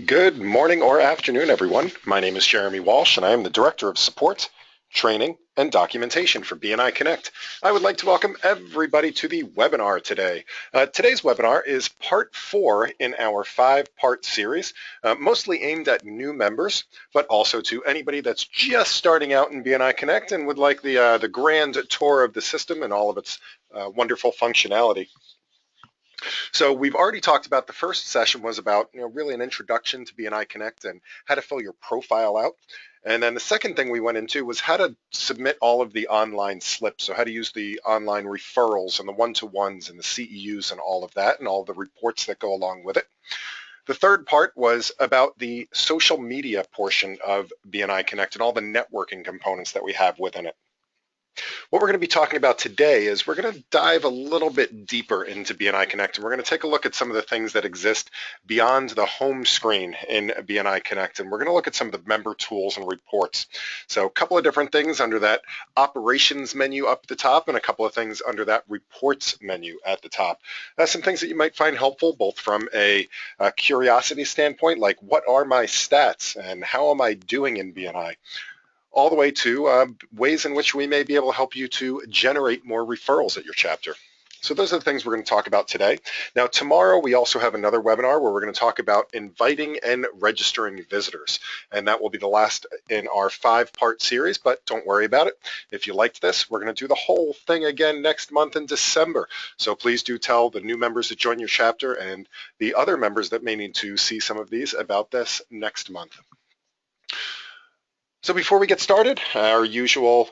Good morning or afternoon, everyone. My name is Jeremy Walsh, and I am the Director of Support, Training, and Documentation for BNI Connect. I would like to welcome everybody to the webinar today. Today's webinar is part 4 in our 5-part series, mostly aimed at new members, but also to anybody that's just starting out in BNI Connect and would like the grand tour of the system and all of its wonderful functionality. So we've already talked about the first session was about really an introduction to BNI Connect and how to fill your profile out. And then the second thing we went into was how to submit all of the online slips, so how to use the online referrals and the one-to-ones and the CEUs and all of that and all the reports that go along with it. The third part was about the social media portion of BNI Connect and all the networking components that we have within it. What we're going to be talking about today is we're going to dive a little bit deeper into BNI Connect, and we're going to take a look at some of the things that exist beyond the home screen in BNI Connect, and we're going to look at some of the member tools and reports. So a couple of different things under that operations menu up at the top and a couple of things under that reports menu at the top. Some things that you might find helpful both from a curiosity standpoint, like what are my stats and how am I doing in BNI? All the way to ways in which we may be able to help you to generate more referrals at your chapter. So those are the things we're going to talk about today. Now tomorrow we also have another webinar where we're going to talk about inviting and registering visitors, and that will be the last in our 5-part series, but don't worry about it. If you liked this, we're going to do the whole thing again next month in December. So please do tell the new members that join your chapter and the other members that may need to see some of these about this next month. So before we get started, our usual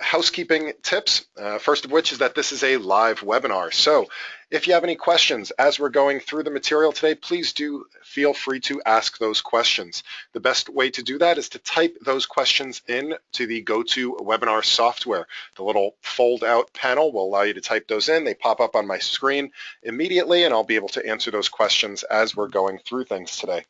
housekeeping tips, first of which is that this is a live webinar. So if you have any questions as we're going through the material today, please do feel free to ask those questions. The best way to do that is to type those questions in to the GoToWebinar software. The little fold-out panel will allow you to type those in. They pop up on my screen immediately, and I'll be able to answer those questions as we're going through things today.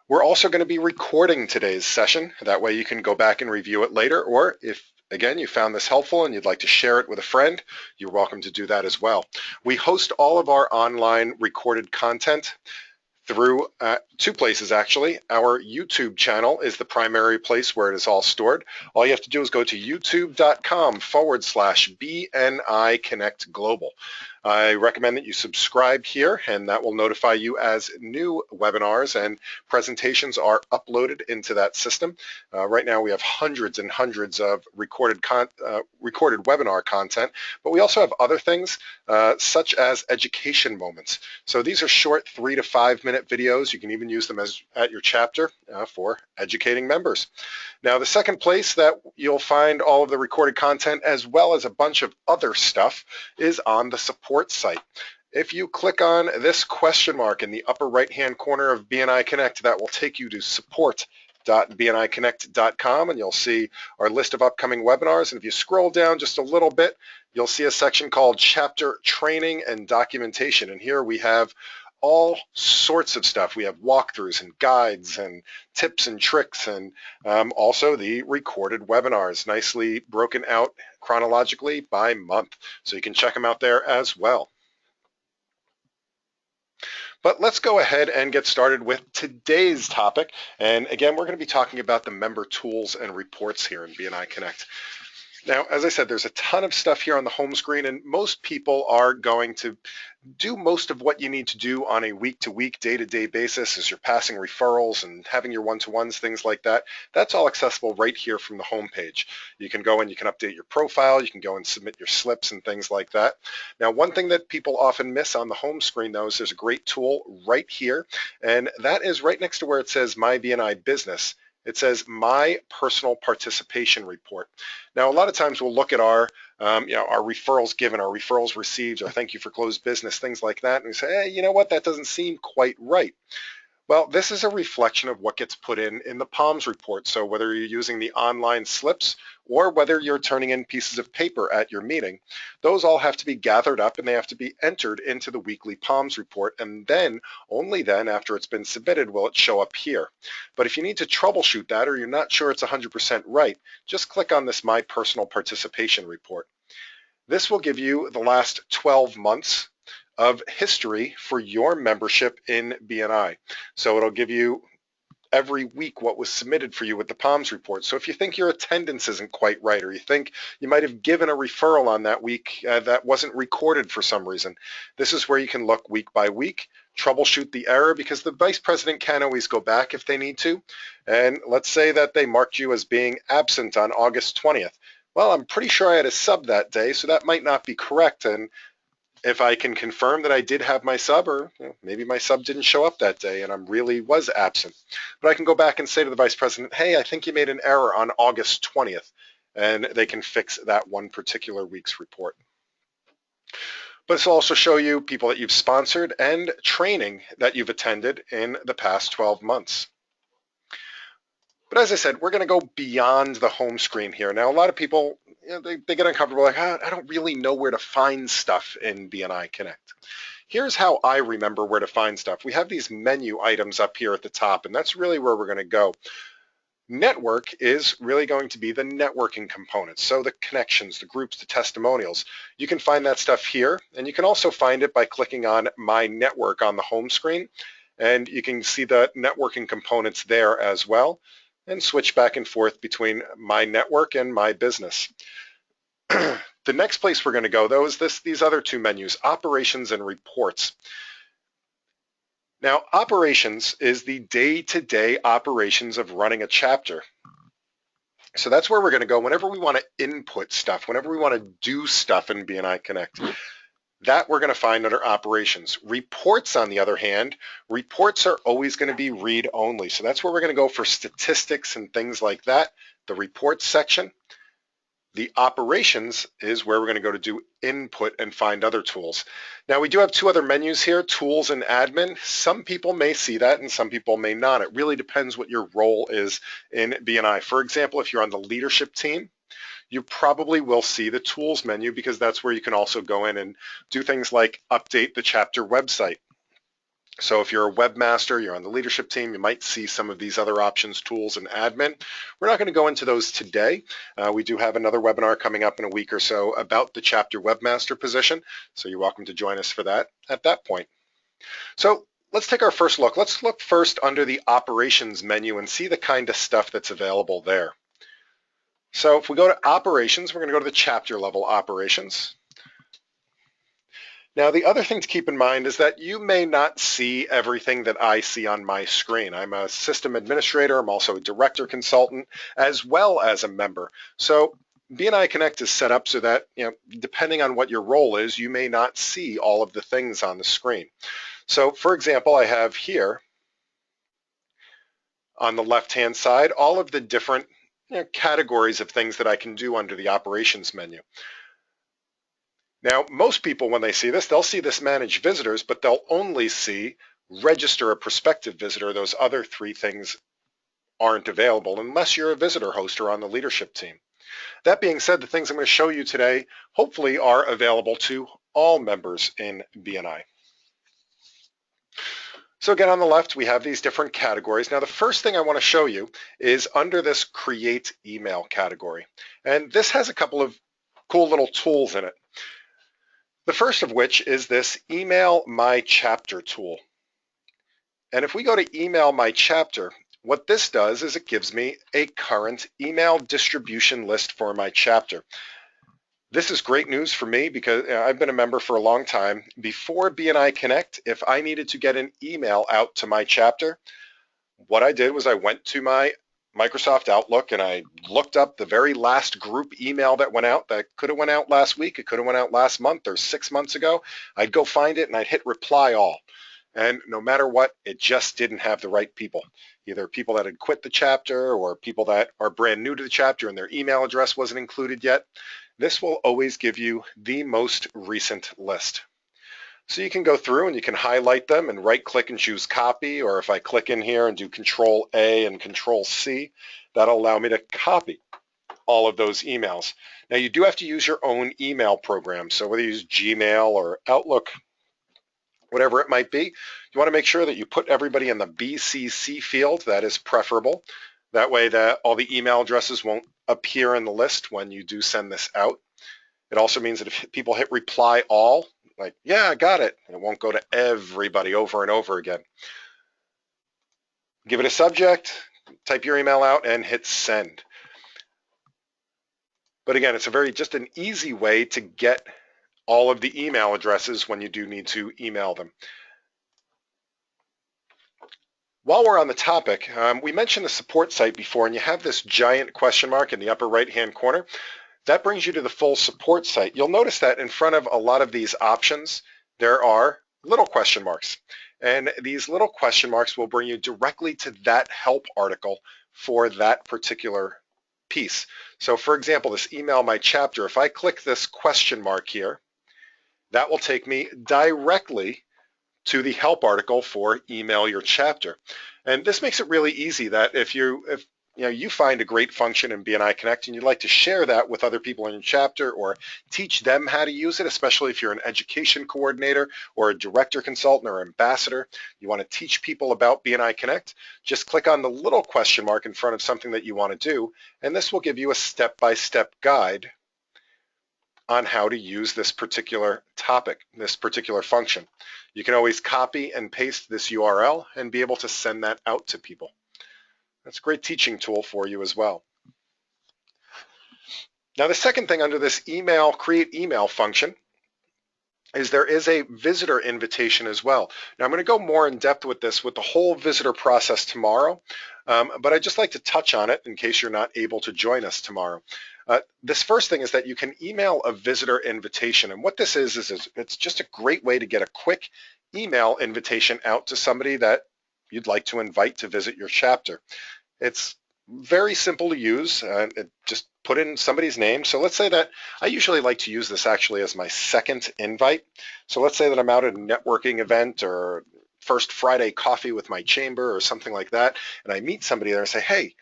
We're also going to be recording today's session. That way you can go back and review it later, or if, again, you found this helpful and you'd like to share it with a friend, you're welcome to do that as well. We host all of our online recorded content through 2 places, actually. Our YouTube channel is the primary place where it is all stored. All you have to do is go to youtube.com/BNI Connect Global. I recommend that you subscribe here, and that will notify you as new webinars and presentations are uploaded into that system. Right now we have hundreds and hundreds of recorded webinar content, but we also have other things such as education moments. So these are short 3 to 5 minute videos. You can even use them at your chapter for educating members. Now the second place that you'll find all of the recorded content as well as a bunch of other stuff is on the support site. If you click on this question mark in the upper right hand corner of BNI Connect, that will take you to support.bniconnect.com, and you'll see our list of upcoming webinars. And if you scroll down just a little bit, you'll see a section called Chapter Training and Documentation, and here we have all sorts of stuff. We have walkthroughs and guides and tips and tricks, and also the recorded webinars, nicely broken out chronologically by month. So you can check them out there as well. But let's go ahead and get started with today's topic. And again, we're going to be talking about the member tools and reports here in BNI Connect. Now, as I said, there's a ton of stuff here on the home screen, and most people are going to do most of what you need to do on a week-to-week, day-to-day basis as you're passing referrals and having your one-to-ones, things like that. That's all accessible right here from the home page. You can go and you can update your profile, you can go and submit your slips and things like that. Now, one thing that people often miss on the home screen, though, is there's a great tool right here, and that is right next to where it says My BNI Business. It says My Personal Participation Report. Now, a lot of times we'll look at our referrals given, our referrals received, or thank you for closed business, things like that, and we say, hey, you know what, that doesn't seem quite right. Well, this is a reflection of what gets put in the PALMS report. So whether you're using the online slips or whether you're turning in pieces of paper at your meeting, those all have to be gathered up and they have to be entered into the weekly PALMS report. And then, only then, after it's been submitted, will it show up here. But if you need to troubleshoot that or you're not sure it's 100% right, just click on this My Personal Participation Report. This will give you the last 12 months of history for your membership in BNI. So it'll give you every week what was submitted for you with the POMS report. So if you think your attendance isn't quite right, or you think you might have given a referral on that week that wasn't recorded for some reason, this is where you can look week by week, troubleshoot the error, because the vice president can always go back if they need to. And let's say that they marked you as being absent on August 20th. Well, I'm pretty sure I had a sub that day, so that might not be correct. And if I can confirm that I did have my sub, or maybe my sub didn't show up that day and I really was absent, but I can go back and say to the vice president, hey, I think you made an error on August 20th, and they can fix that one particular week's report. But this will also show you people that you've sponsored and training that you've attended in the past 12 months. But as I said, we're going to go beyond the home screen here. Now, a lot of people, they get uncomfortable, like, I don't really know where to find stuff in BNI Connect. Here's how I remember where to find stuff. We have these menu items up here at the top, and that's really where we're going to go. Network is really going to be the networking components, so the connections, the groups, the testimonials. You can find that stuff here, and you can also find it by clicking on My Network on the home screen, and you can see the networking components there as well, and switch back and forth between My Network and My Business. The next place we're going to go, though, is these other two menus, Operations and Reports. Now, Operations is the day-to-day operations of running a chapter. So that's where we're going to go whenever we want to input stuff, whenever we want to do stuff in BNI Connect. That we're going to find under Operations. Reports, on the other hand, reports are always going to be read-only. So that's where we're going to go for statistics and things like that, the Reports section. The Operations is where we're going to go to do input and find other tools. Now, we do have two other menus here, Tools and Admin. Some people may see that and some people may not. It really depends what your role is in BNI. For example, if you're on the leadership team, you probably will see the Tools menu, because that's where you can also go in and do things like update the chapter website. So if you're a webmaster, you're on the leadership team, you might see some of these other options, Tools and Admin. We're not going to go into those today. We do have another webinar coming up in a week or so about the chapter webmaster position, so you're welcome to join us for that at that point. So let's take our first look. Let's look first under the Operations menu and see the kind of stuff that's available there. So if we go to Operations, we're going to go to the chapter level Operations. Now, the other thing to keep in mind is that you may not see everything that I see on my screen. I'm a system administrator. I'm also a director consultant, as well as a member. So BNI Connect is set up so that, depending on what your role is, you may not see all of the things on the screen. So, for example, I have here on the left-hand side all of the different categories of things that I can do under the Operations menu. Now, most people, when they see this, they'll see this Manage Visitors, but they'll only see Register a Prospective Visitor. Those other three things aren't available unless you're a visitor host or on the leadership team. That being said, the things I'm going to show you today hopefully are available to all members in BNI. So again, on the left, we have these different categories. Now, the first thing I want to show you is under this Create Email category. And this has a couple of cool little tools in it. The first of which is this Email My Chapter tool. And if we go to Email My Chapter, what this does is it gives me a current email distribution list for my chapter. This is great news for me because I've been a member for a long time. Before BNI Connect, if I needed to get an email out to my chapter, what I did was I went to my Microsoft Outlook and I looked up the very last group email that went out. That could have went out last week, it could have went out last month or 6 months ago. I'd go find it and I'd hit reply all. And no matter what, it just didn't have the right people. Either people that had quit the chapter or people that are brand new to the chapter and their email address wasn't included yet. This will always give you the most recent list. So you can go through and you can highlight them and right click and choose copy, or if I click in here and do Control A and Control C, that'll allow me to copy all of those emails. Now you do have to use your own email program, so whether you use Gmail or Outlook, whatever it might be, you want to make sure that you put everybody in the BCC field. That is preferable. That way that all the email addresses won't appear in the list when you do send this out. It also means that if people hit reply all, like, yeah, I got it. It won't go to everybody over and over again. Give it a subject, type your email out, and hit send. But again, it's just an easy way to get all of the email addresses when you do need to email them. While we're on the topic, we mentioned the support site before, and you have this giant question mark in the upper right-hand corner. That brings you to the full support site. You'll notice that in front of a lot of these options, there are little question marks. And these little question marks will bring you directly to that help article for that particular piece. So for example, this email my chapter, if I click this question mark here, that will take me directly to the help article for email your chapter. And this makes it really easy that if you find a great function in BNI Connect and you'd like to share that with other people in your chapter or teach them how to use it, especially if you're an education coordinator or a director consultant or ambassador, you want to teach people about BNI Connect, just click on the little question mark in front of something that you want to do, and this will give you a step-by-step guide on how to use this particular topic, this particular function. You can always copy and paste this URL and be able to send that out to people. That's a great teaching tool for you as well. Now the second thing under this create email function is there is a visitor invitation as well. Now I'm going to go more in depth with this with the whole visitor process tomorrow, but I'd just like to touch on it in case you're not able to join us tomorrow. This first thing is that you can email a visitor invitation, and what this is it's just a great way to get a quick email invitation out to somebody that you'd like to invite to visit your chapter. It's very simple to use. Just put in somebody's name. So let's say that I usually like to use this actually as my second invite. So let's say that I'm out at a networking event or first Friday coffee with my chamber or something like that, and I meet somebody there and say, hey,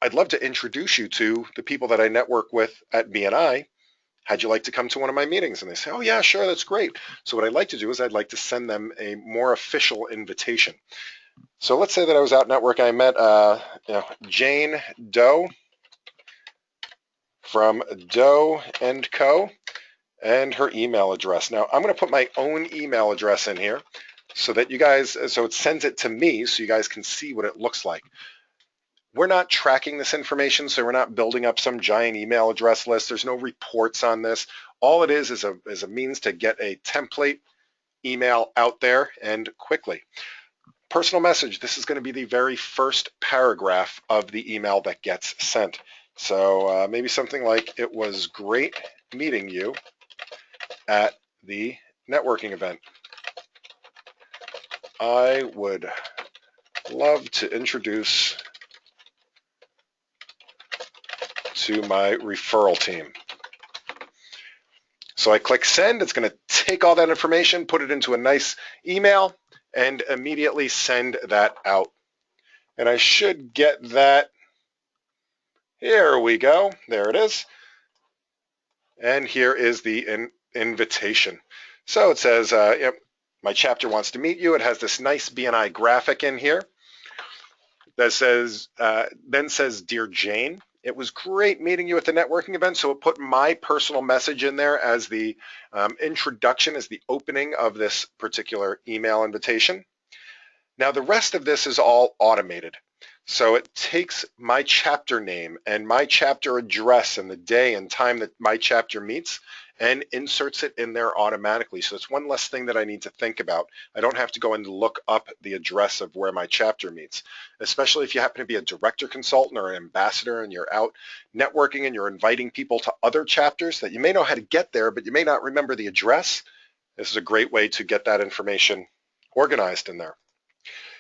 I'd love to introduce you to the people that I network with at BNI. How'd you like to come to one of my meetings? And they say, oh yeah, sure, that's great. So what I'd like to do is I'd like to send them a more official invitation. So let's say that I was out networking. I met Jane Doe from Doe & Co. and her email address. Now I'm going to put my own email address in here so that you guys, so it sends it to me so you guys can see what it looks like. We're not tracking this information, so we're not building up some giant email address list. There's no reports on this. All it is a means to get a template email out there and quickly. Personal message, this is going to be the very first paragraph of the email that gets sent. So maybe something like, it was great meeting you at the networking event. I would love to introduce to my referral team. So I click send. It's going to take all that information, put it into a nice email, and immediately send that out. And I should get that. Here we go. There it is. And here is the invitation. So it says, my chapter wants to meet you. It has this nice BNI graphic in here that says, then says, Dear Jane, it was great meeting you at the networking event. So it put my personal message in there as the introduction, as the opening of this particular email invitation. Now the rest of this is all automated. So it takes my chapter name and my chapter address and the day and time that my chapter meets and inserts it in there automatically. So it's one less thing that I need to think about. I don't have to go and look up the address of where my chapter meets, especially if you happen to be a director consultant or an ambassador and you're out networking and you're inviting people to other chapters that you may know how to get there, but you may not remember the address. This is a great way to get that information organized in there.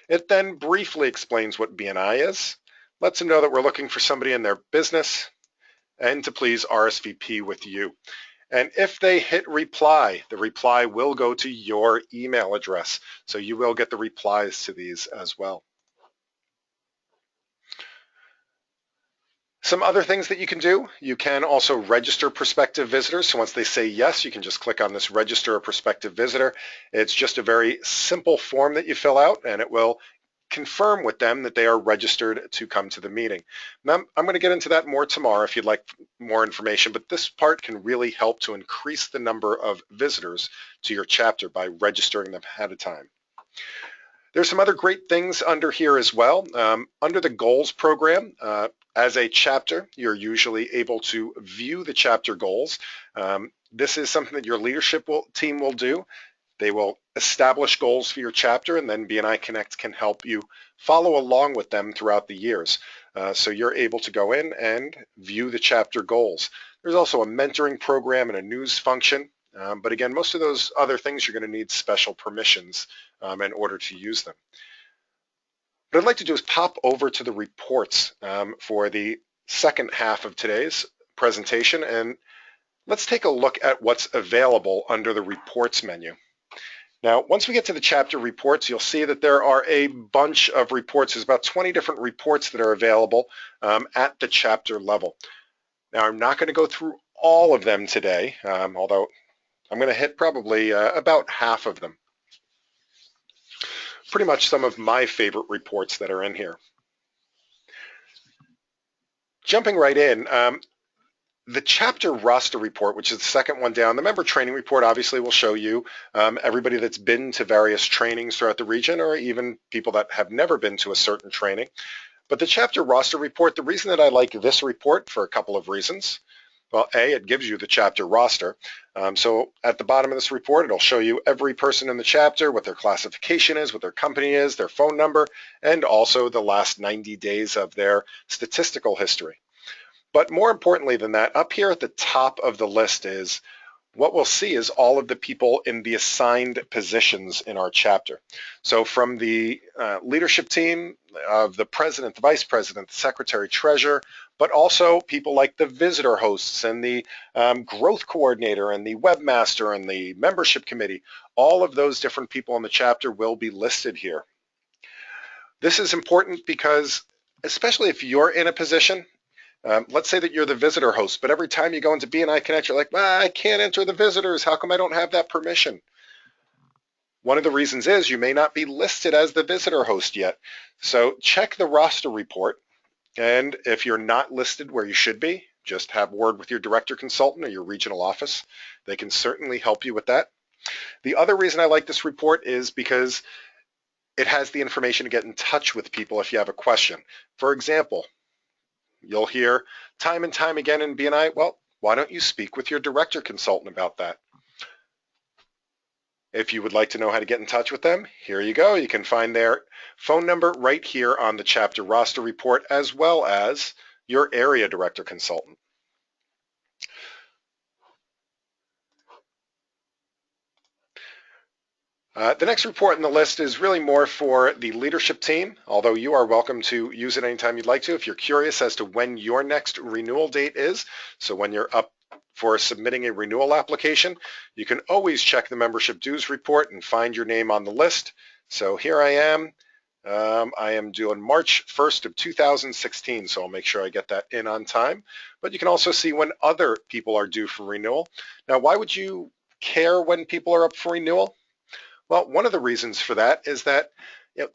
It then briefly explains what BNI is, lets them know that we're looking for somebody in their business and to please RSVP with you. And if they hit reply, the reply will go to your email address. So you will get the replies to these as well. Some other things that you can do, you can also register prospective visitors. So once they say yes, you can just click on this register a prospective visitor. It's just a very simple form that you fill out and it will confirm with them that they are registered to come to the meeting. Now, I'm going to get into that more tomorrow if you'd like more information, but this part can really help to increase the number of visitors to your chapter by registering them ahead of time. There's some other great things under here as well. Under the goals program, as a chapter, you're usually able to view the chapter goals. This is something that your leadership team will do. They will establish goals for your chapter, and then BNI Connect can help you follow along with them throughout the years. So you're able to go in and view the chapter goals. There's also a mentoring program and a news function. But again, most of those other things, you're going to need special permissions in order to use them. What I'd like to do is pop over to the reports for the second half of today's presentation, and let's take a look at what's available under the reports menu. Now, once we get to the chapter reports, you'll see that there are a bunch of reports. There's about 20 different reports that are available at the chapter level. Now, I'm not going to go through all of them today, although I'm going to hit probably about half of them. Pretty much some of my favorite reports that are in here. Jumping right in, the chapter roster report, which is the second one down, the member training report obviously will show you everybody that's been to various trainings throughout the region, or even people that have never been to a certain training. But the chapter roster report, the reason that I like this report for a couple of reasons. Well, A, it gives you the chapter roster. So at the bottom of this report, it'll show you every person in the chapter, what their classification is, what their company is, their phone number, and also the last 90 days of their statistical history. But more importantly than that, up here at the top of the list is what we'll see is all of the people in the assigned positions in our chapter. So from the leadership team of the president, the vice president, the secretary, treasurer, but also people like the visitor hosts and the growth coordinator and the webmaster and the membership committee. All of those different people in the chapter will be listed here. This is important because, especially if you're in a position, let's say that you're the visitor host, but every time you go into BNI Connect, you're like, well, I can't enter the visitors. How come I don't have that permission? One of the reasons is you may not be listed as the visitor host yet. So check the roster report. And if you're not listed where you should be, just have word with your director consultant or your regional office. They can certainly help you with that. The other reason I like this report is because it has the information to get in touch with people if you have a question. For example, you'll hear time and time again in BNI, well, why don't you speak with your director consultant about that? If you would like to know how to get in touch with them, here you go. You can find their phone number right here on the chapter roster report, as well as your area director consultant. The next report in the list is really more for the leadership team, although you are welcome to use it anytime you'd like to if you're curious as to when your next renewal date is. So when you're up for submitting a renewal application, you can always check the membership dues report and find your name on the list. So here I am. I am doing March 1st of 2016, so I'll make sure I get that in on time. But you can also see when other people are due for renewal. Now, why would you care when people are up for renewal? Well, one of the reasons for that is that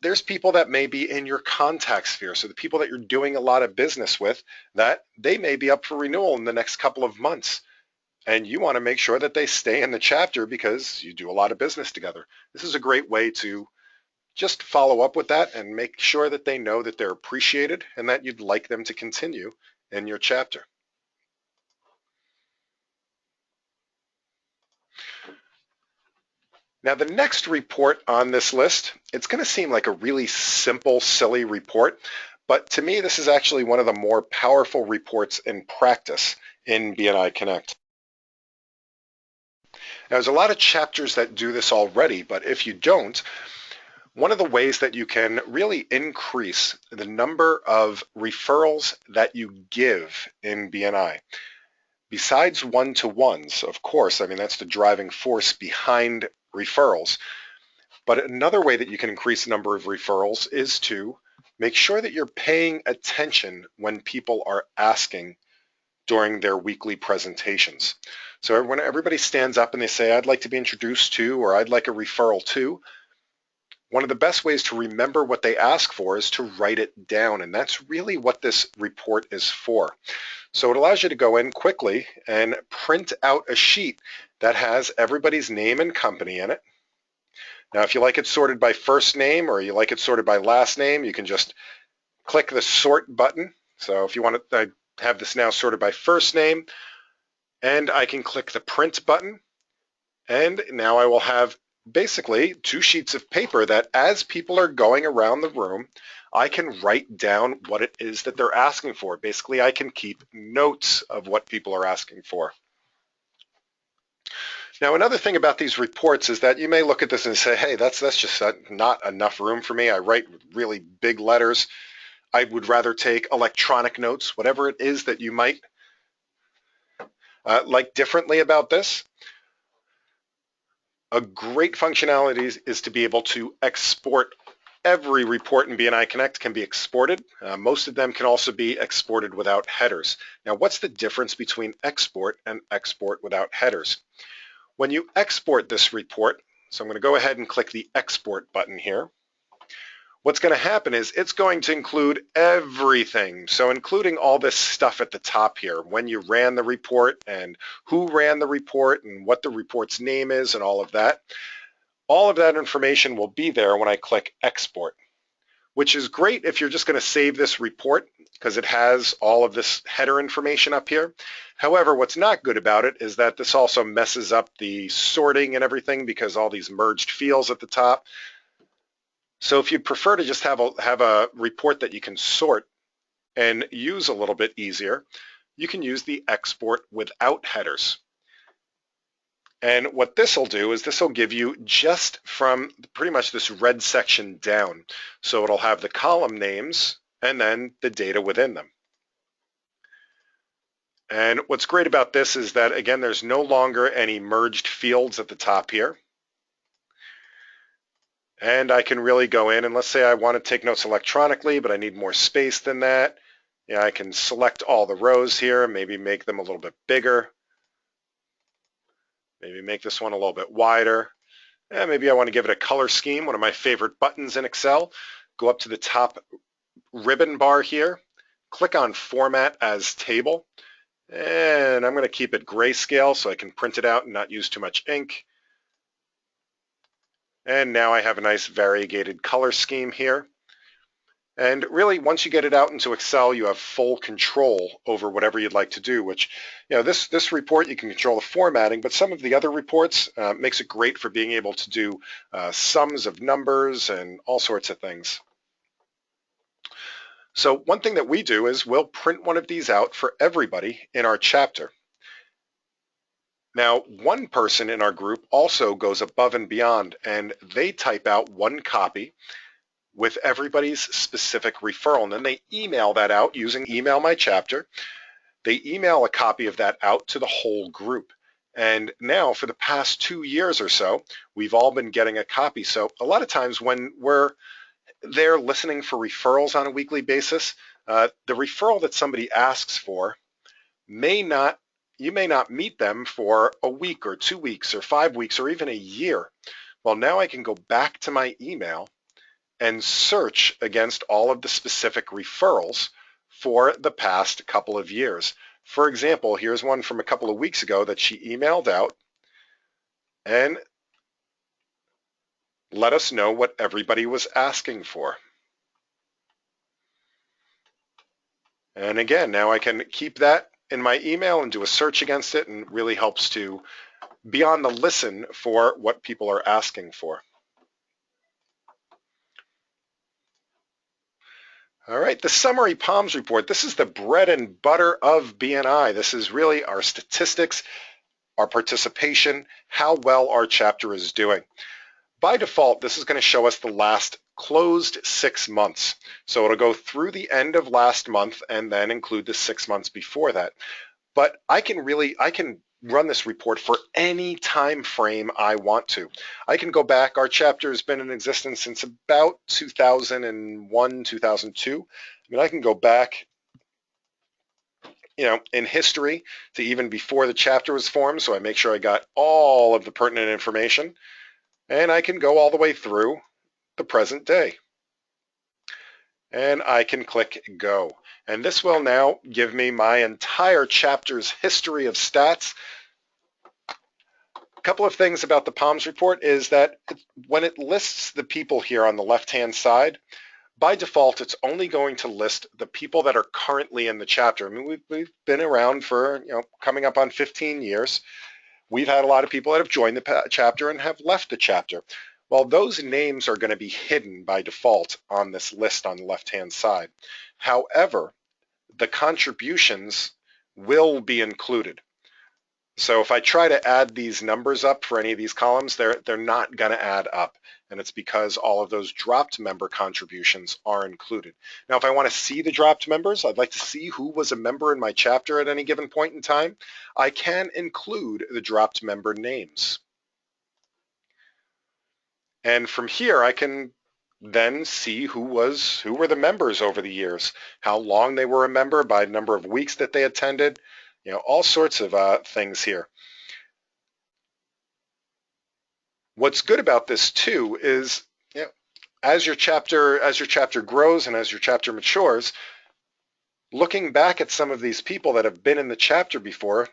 there's people that may be in your contact sphere. So the people that you're doing a lot of business with, that they may be up for renewal in the next couple of months. And you want to make sure that they stay in the chapter because you do a lot of business together. This is a great way to just follow up with that and make sure that they know that they're appreciated and that you'd like them to continue in your chapter. Now, the next report on this list, it's going to seem like a really simple, silly report, but to me, this is actually one of the more powerful reports in practice in BNI Connect. Now, there's a lot of chapters that do this already, but if you don't, one of the ways that you can really increase the number of referrals that you give in BNI, besides one-to-ones, of course, I mean, that's the driving force behind referrals. But another way that you can increase the number of referrals is to make sure that you're paying attention when people are asking during their weekly presentations. So when everybody stands up and they say, I'd like to be introduced to, or I'd like a referral to, one of the best ways to remember what they ask for is to write it down, and that's really what this report is for. So it allows you to go in quickly and print out a sheet that has everybody's name and company in it. Now, if you like it sorted by first name or you like it sorted by last name, you can just click the sort button. So if you want to have this now sorted by first name, and I can click the print button, and now I will have basically 2 sheets of paper that as people are going around the room, I can write down what it is that they're asking for. Basically, I can keep notes of what people are asking for. Now, another thing about these reports is that you may look at this and say, hey, that's just not enough room for me. I write really big letters. I would rather take electronic notes, whatever it is that you might like differently about this. A great functionality is to be able to export. Every report in BNI Connect can be exported. Most of them can also be exported without headers. Now, what's the difference between export and export without headers? When you export this report, so I'm going to go ahead and click the export button here. What's going to happen is it's going to include everything. So including all this stuff at the top here, when you ran the report and who ran the report and what the report's name is and all of that. All of that information will be there when I click export, which is great if you're just going to save this report because it has all of this header information up here. However, what's not good about it is that this also messes up the sorting and everything because all these merged fields at the top. So if you'd prefer to just have a report that you can sort and use a little bit easier, you can use the export without headers. And what this will do is this will give you just from pretty much this red section down. So it'll have the column names and then the data within them. And what's great about this is that, again, there's no longer any merged fields at the top here. And I can really go in and let's say I want to take notes electronically, but I need more space than that. Yeah, I can select all the rows here, maybe make them a little bit bigger. Maybe make this one a little bit wider. And maybe I want to give it a color scheme, one of my favorite buttons in Excel. Go up to the top ribbon bar here, click on Format as Table, and I'm going to keep it grayscale so I can print it out and not use too much ink. And now I have a nice variegated color scheme here. And really, once you get it out into Excel, you have full control over whatever you'd like to do, which, you know, this report, you can control the formatting, but some of the other reports makes it great for being able to do sums of numbers and all sorts of things. So one thing that we do is we'll print one of these out for everybody in our chapter. Now, one person in our group also goes above and beyond, and they type out one copy with everybody's specific referral, and then they email that out using Email My Chapter. They email a copy of that out to the whole group. And now for the past 2 years or so, we've all been getting a copy. So a lot of times when we're there listening for referrals on a weekly basis, the referral that somebody asks for you may not meet them for a week or 2 weeks or 5 weeks or even a year. Well, now I can go back to my email and search against all of the specific referrals for the past couple of years. For example, here's one from a couple of weeks ago that she emailed out and let us know what everybody was asking for. And again, now I can keep that in my email and do a search against it, and really helps to be on the listen for what people are asking for. All right, the Summary Palms Report. This is the bread and butter of BNI. This is really our statistics, our participation, how well our chapter is doing. By default, this is going to show us the last closed 6 months. So it'll go through the end of last month and then include the 6 months before that. But I can run this report for any time frame I want to. I can go back. Our chapter has been in existence since about 2001, 2002. I mean, I can go back, you know, in history to even before the chapter was formed, so I make sure I got all of the pertinent information. And I can go all the way through the present day. And I can click go. And this will now give me my entire chapter's history of stats. A couple of things about the PALMS report is that when it lists the people here on the left-hand side, by default, it's only going to list the people that are currently in the chapter. I mean, we've been around for, coming up on 15 years. We've had a lot of people that have joined the chapter and have left the chapter. Well, those names are going to be hidden by default on this list on the left-hand side. However, the contributions will be included. So if I try to add these numbers up for any of these columns, they're not going to add up. And it's because all of those dropped member contributions are included. Now, if I want to see the dropped members, I'd like to see who was a member in my chapter at any given point in time, I can include the dropped member names. And from here, I can then see who were the members over the years, how long they were a member by the number of weeks that they attended, all sorts of things here. What's good about this too is, as your chapter grows and as your chapter matures, looking back at some of these people that have been in the chapter before,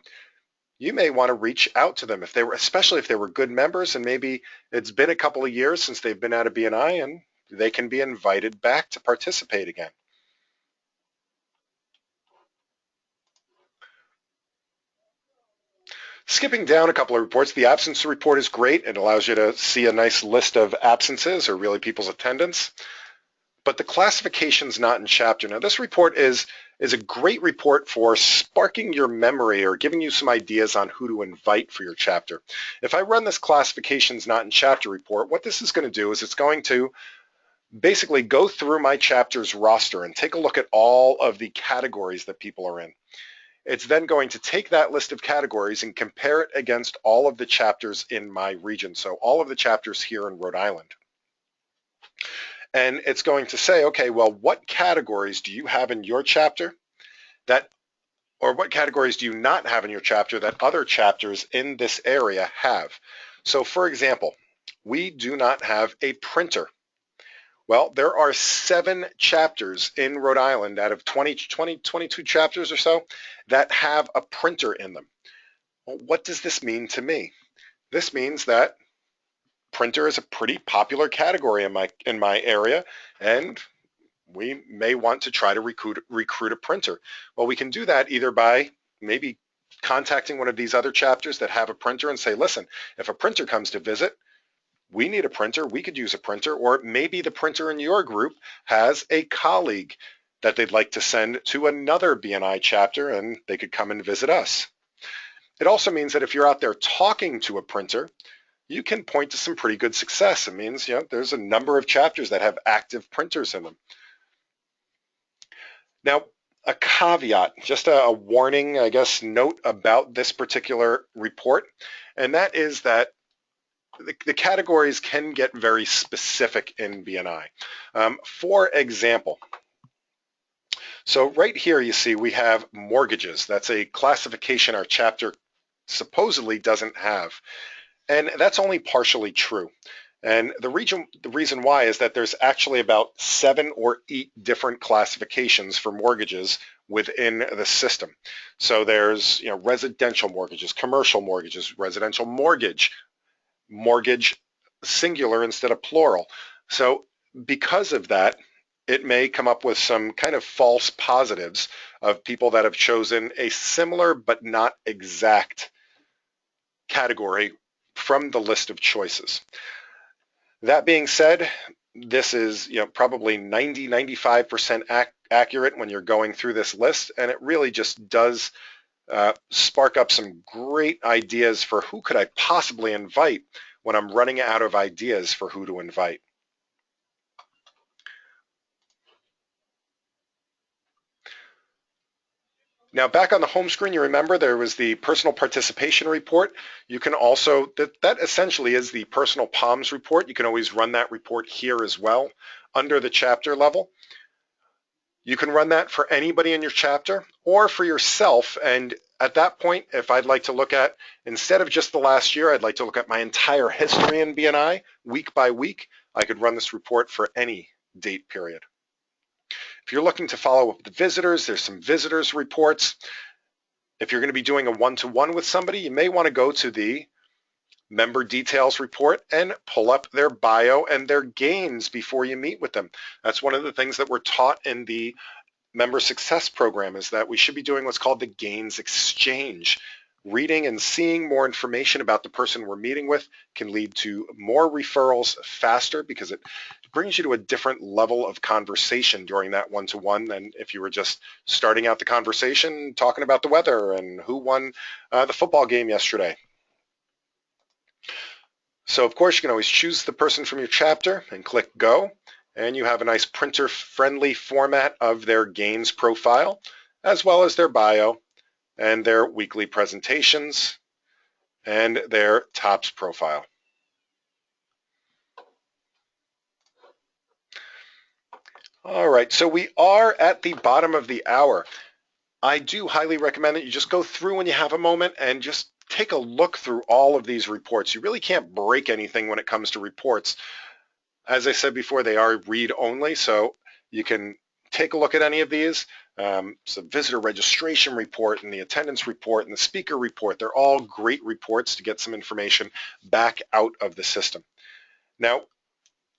you may want to reach out to them especially if they were good members, and maybe it's been a couple of years since they've been out of BNI and they can be invited back to participate again. Skipping down a couple of reports, the absence report is great. It allows you to see a nice list of absences or really people's attendance. But the classification's not in chapter. Now, this report is a great report for sparking your memory or giving you some ideas on who to invite for your chapter. If I run this classification's not in chapter report, what this is going to do is it's going to basically go through my chapter's roster and take a look at all of the categories that people are in. It's then going to take that list of categories and compare it against all of the chapters in my region, so all of the chapters here in Rhode Island. And it's going to say, okay, well, what categories do you have in your chapter or what categories do you not have in your chapter that other chapters in this area have? So for example, we do not have a printer. Well, there are 7 chapters in Rhode Island out of 22 chapters or so that have a printer in them. Well, what does this mean to me? This means that printer is a pretty popular category in my area, and we may want to try to recruit a printer. Well, we can do that either by maybe contacting one of these other chapters that have a printer and say, listen, if a printer comes to visit, we need a printer, we could use a printer, or maybe the printer in your group has a colleague that they'd like to send to another BNI chapter and they could come and visit us. It also means that if you're out there talking to a printer, you can point to some pretty good success. It means, there's a number of chapters that have active printers in them. Now, a caveat, just a warning, I guess, note about this particular report, and that is that the categories can get very specific in BNI. For example, so right here you see we have mortgages. That's a classification our chapter supposedly doesn't have. And that's only partially true. And the reason why is that there's actually about 7 or 8 different classifications for mortgages within the system. So there's residential mortgages, commercial mortgages, residential mortgage singular instead of plural. So because of that, it may come up with some kind of false positives of people that have chosen a similar but not exact category from the list of choices. That being said, this is probably 90-95% accurate when you're going through this list, and it really just does spark up some great ideas for who could I possibly invite when I'm running out of ideas for who to invite. Now back on the home screen, you remember there was the personal participation report. You can also, that essentially is the personal PALMS report. You can always run that report here as well under the chapter level. You can run that for anybody in your chapter or for yourself. And at that point, if I'd like to look at, instead of just the last year, I'd like to look at my entire history in BNI week by week, I could run this report for any date period. If you're looking to follow up with the visitors, there's some visitors reports. If you're going to be doing a one-to-one with somebody, you may want to go to the member details report and pull up their bio and their gains before you meet with them. That's one of the things that we're taught in the member success program, is that we should be doing what's called the gains exchange. Reading and seeing more information about the person we're meeting with can lead to more referrals faster, because it brings you to a different level of conversation during that one-to-one than if you were just starting out the conversation talking about the weather and who won the football game yesterday. So of course you can always choose the person from your chapter and click go, and you have a nice printer-friendly format of their gains profile, as well as their bio and their weekly presentations and their TOPS profile. All right, so we are at the bottom of the hour. I do highly recommend that you just go through when you have a moment and just take a look through all of these reports. You really can't break anything when it comes to reports. As I said before, they are read only, so you can take a look at any of these. So visitor registration report and the attendance report and the speaker report, they're all great reports to get some information back out of the system. Now,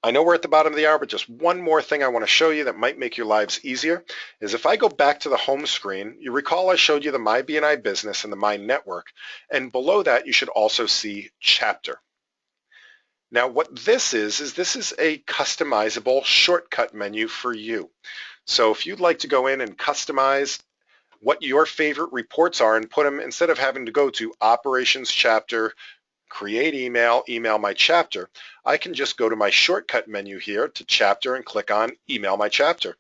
I know we're at the bottom of the hour, but just one more thing I want to show you that might make your lives easier is if I go back to the home screen, you recall I showed you the My BNI Business and the My Network, and below that you should also see Chapter. Now what this is this is a customizable shortcut menu for you. So if you'd like to go in and customize what your favorite reports are and put them, instead of having to go to Operations Chapter, create email, email my chapter, I can just go to my shortcut menu here to Chapter and click on Email my chapter.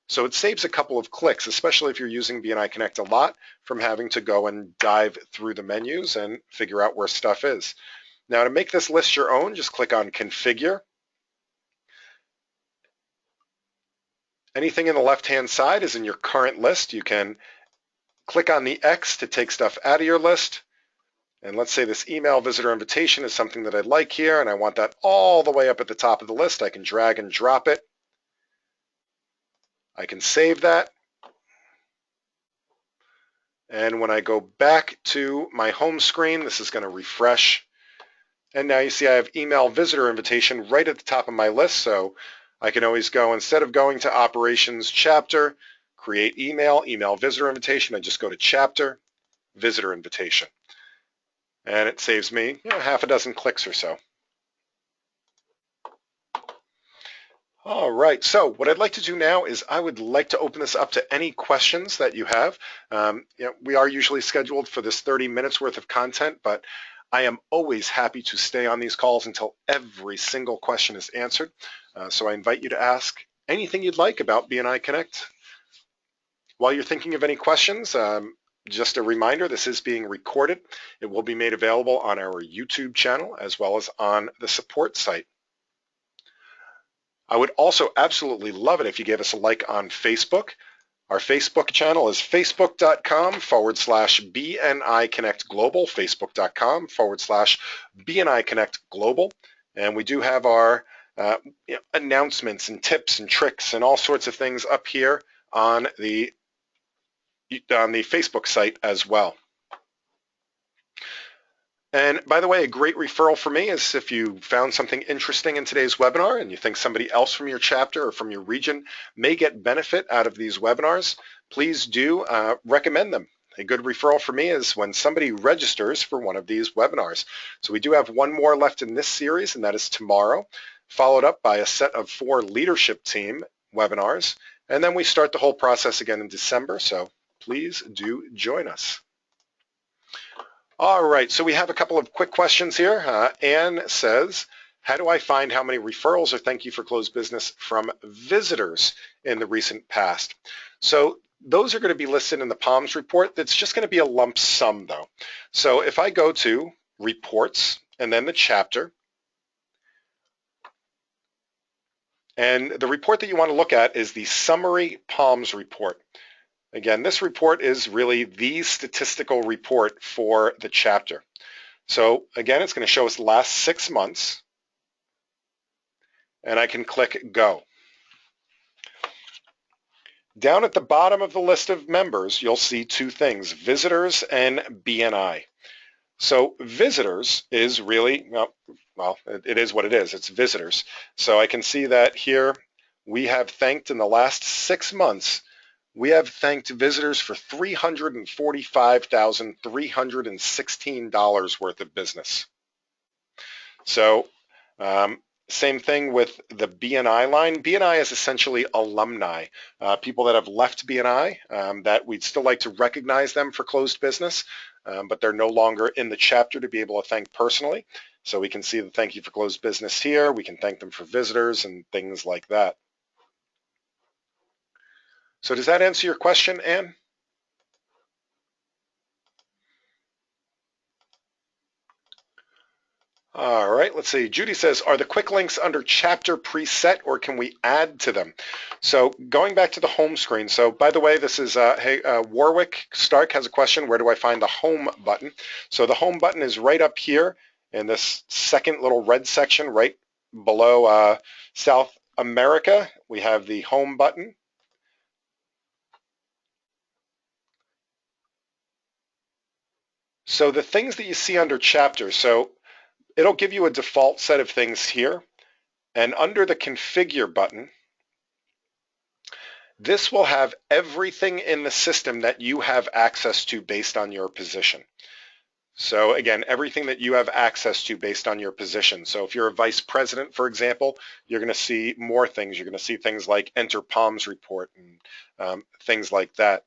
So it saves a couple of clicks, especially if you're using BNI Connect a lot, from having to go and dive through the menus and figure out where stuff is. Now to make this list your own, just click on Configure. Anything in the left-hand side is in your current list. You can click on the X to take stuff out of your list. And let's say this email visitor invitation is something that I'd like here, and I want that all the way up at the top of the list. I can drag and drop it. I can save that. And when I go back to my home screen, this is going to refresh. And now you see I have email visitor invitation right at the top of my list. So I can always go, instead of going to Operations Chapter, create email, email visitor invitation, I just go to Chapter, visitor invitation. And it saves me half a dozen clicks or so. All right, so what I'd like to do now is I would like to open this up to any questions that you have. We are usually scheduled for this 30 minutes worth of content, but I am always happy to stay on these calls until every single question is answered. So I invite you to ask anything you'd like about BNI Connect. While you're thinking of any questions, just a reminder, this is being recorded. It will be made available on our YouTube channel as well as on the support site. I would also absolutely love it if you gave us a like on Facebook. Our Facebook channel is facebook.com/BNI Connect Global, facebook.com/BNI Connect Global. And we do have our announcements and tips and tricks and all sorts of things up here on the Facebook site as well. And by the way, a great referral for me is if you found something interesting in today's webinar and you think somebody else from your chapter or from your region may get benefit out of these webinars, please do recommend them. A good referral for me is when somebody registers for one of these webinars. So we do have one more left in this series, and that is tomorrow, followed up by a set of 4 leadership team webinars. And then we start the whole process again in December, so please do join us. All right, so we have a couple of quick questions here. Anne says, how do I find how many referrals or thank you for closed business from visitors in the recent past? So those are going to be listed in the PALMS report. That's just going to be a lump sum though. So if I go to reports and then the chapter, and the report that you want to look at is the summary PALMS report. Again, this report is really the statistical report for the chapter. So again, it's going to show us the last 6 months. and I can click Go. Down at the bottom of the list of members, you'll see two things, visitors and BNI. So visitors is really, well, it is what it is. It's visitors. So I can see that here we have thanked in the last 6 months, we have thanked visitors for $345,316 worth of business. So same thing with the BNI line. BNI is essentially alumni, people that have left BNI that we'd still like to recognize them for closed business, but they're no longer in the chapter to be able to thank personally. So we can see the thank you for closed business here. We can thank them for visitors and things like that. So does that answer your question, Anne? All right, let's see. Judy says, are the quick links under chapter preset or can we add to them? So going back to the home screen. So by the way, this is, Warwick Stark has a question. Where do I find the home button? So the home button is right up here in this second little red section right below South America. We have the home button. So the things that you see under chapter, so it'll give you a default set of things here. And under the configure button, this will have everything in the system that you have access to based on your position. So again, everything that you have access to based on your position. So if you're a vice president, for example, you're going to see more things. You're going to see things like enter Palms report and things like that.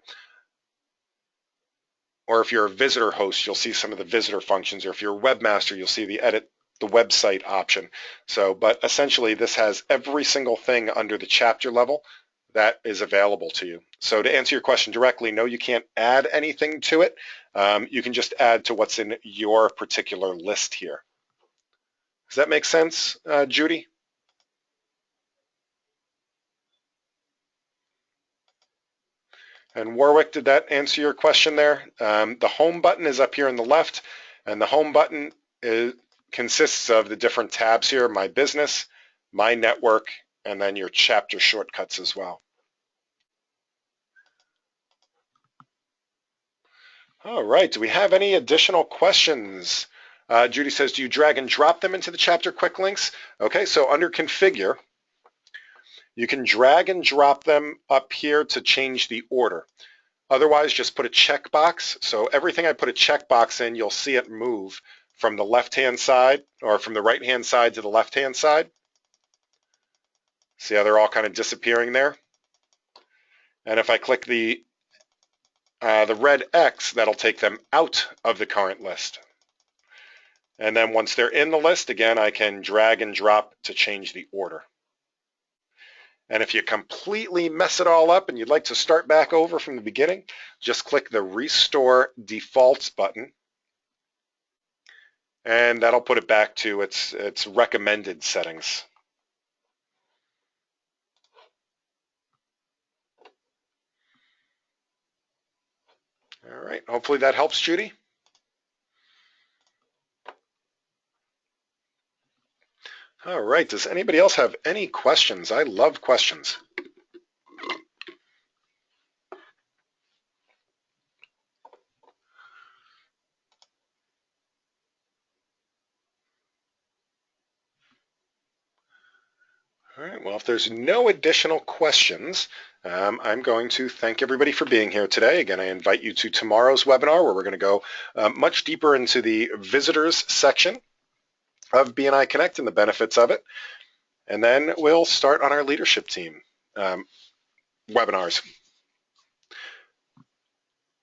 Or if you're a visitor host, you'll see some of the visitor functions. Or if you're a webmaster, you'll see the edit the website option. So, but essentially this has every single thing under the chapter level that is available to you. So to answer your question directly, no, you can't add anything to it. You can just add to what's in your particular list here. Does that make sense, Judy? And Warwick, did that answer your question there? The home button is up here on the left, and the home button consists of the different tabs here, My Business, My Network, and then your chapter shortcuts as well. All right, do we have any additional questions? Judy says, do you drag and drop them into the chapter quick links? Okay, so under configure, you can drag and drop them up here to change the order. Otherwise, just put a checkbox. So everything I put a checkbox in, you'll see it move from the left-hand side or from the right-hand side to the left-hand side. See how they're all kind of disappearing there? And if I click the red X, that'll take them out of the current list. And then once they're in the list, again, I can drag and drop to change the order. And if you completely mess it all up and you'd like to start back over from the beginning, just click the Restore Defaults button. And that'll put it back to its recommended settings. All right, hopefully that helps, Judy. All right, does anybody else have any questions? I love questions. All right, well, if there's no additional questions, I'm going to thank everybody for being here today. Again, I invite you to tomorrow's webinar where we're going to go much deeper into the visitors section of BNI Connect and the benefits of it. And then we'll start on our leadership team webinars.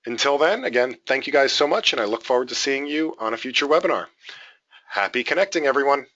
Until then, again, thank you guys so much, and I look forward to seeing you on a future webinar. Happy connecting, everyone.